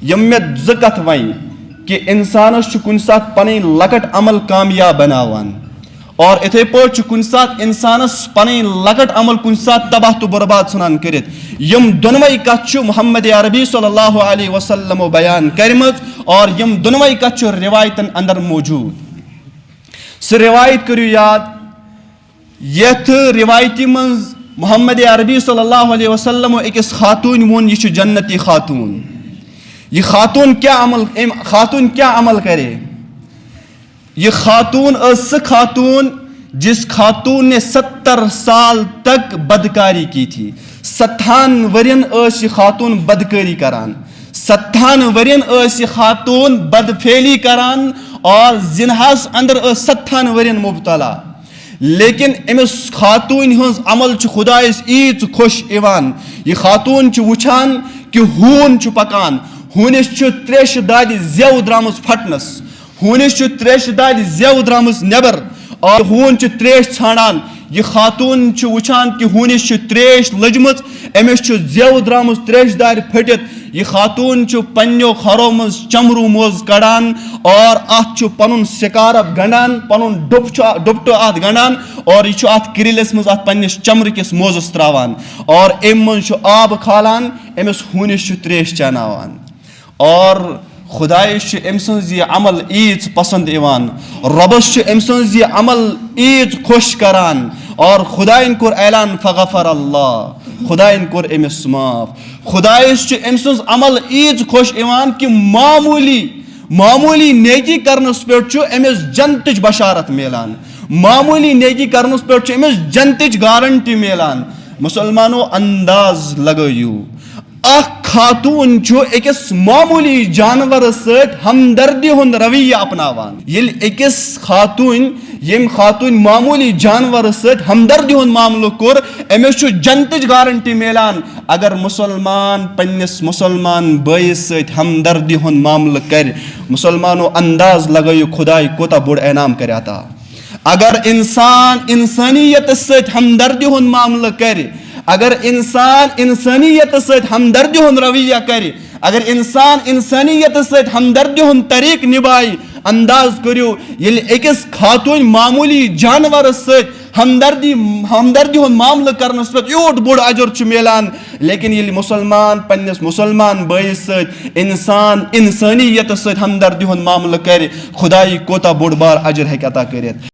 M میں زکت وائیں کہ انسانس کن سات پنی لکٹ عمل کامیاب بناوان اور اتھے پوچھ کن سات انسانس پنی لکٹ عمل کن سات تباہ تو برباد سنان کرت یم دنوائی کچھ محمد عربی صلی اللہ علیہ وسلم بیان کرمت اور یم دنوائی کچھ روایتن اندر موجود سہ روایت کرو یاد یت روایتی منز محمد عربی صلی اللہ علیہ وسلم اکس خاتون وون یہ جنتی خاتون یہ خاتون کیا عمل کرے یہ خاتون سہ خاتون جس خاتون نے 70 سال تک بدکاری کی تھی 70 ورین یہ خاتون بدکاری کران 70 ورین یہ خاتون بدفعلی کران اور زنہاس اندر 70 ورین مبتلا لیکن امس خاتون ہز عمل خدایس ایت خوش ایوان یہ خاتون وچھان کہ ہون پکان ہونس تریش داد زیو درامس پھٹنس ہونس تریش داد زیو درامس نبر اور ہون تریش ژھانڈان یہ خاتون وچھان کہ ہونس تریش لجمت امس زیو درامس تریش دار پھٹت یہ خاتون پنو کھرو مز چمرو موز کڑان اور ات پن سکارب گنڈان پن ڈپٹو ات گنڈان اور یہ ات کرلس مز ات پنس چمر کس موزس تراوان اور ام من آب کھالان امس ہونس تریش چاناوان اور خدایس ام سز یہ عمل ایت پسند ایوان ربس ام سز یہ عمل ایت خوش کران اور خدائن کور اعلان فغفر اللہ خدائن کور امس معاف خدایس ام سز عمل ایت خوش ایوان کہ معمولی نیکی کرنس پہ امس جنتچ بشارت میلان معمولی نیکی کرنس پہ امس جنتچ گارنٹی میلان مسلمانو انداز لگیو اخ خاتون اکس معمولی جانور ست ہمدردی ہند رویہ اپناوان یل اکس خاتون یم خاتون معمولی جانور ست ہمدردی ہند معاملہ کور امس جنتچ گارنٹی میلان اگر مسلمان پنس مسلمان بائیس ست ہمدردی ہند معاملہ کر مسلمانو انداز لگیو خدای کوتا بڑ انعام کر عطا اگر انسان انسانیت ست ہمدردی ہند معاملہ کر اگر انسان انسانیت ست ہمدردی ہند رویہ کرے اگر انسان انسانیت ست ہمدردی ہند طریق نبھائی انداز کریو یل اکس خاتون معمولی جانور ست ہمدردی ہند معاملہ کرنس پہ یوٹ بوڑ اجر میلان لیکن یل مسلمان پنس مسلمان بائیس ست انسان انسانیت ست ہمدردی ہند معاملہ کرے خدائی کوتا بوڑ بار اجر ہے عطا کرت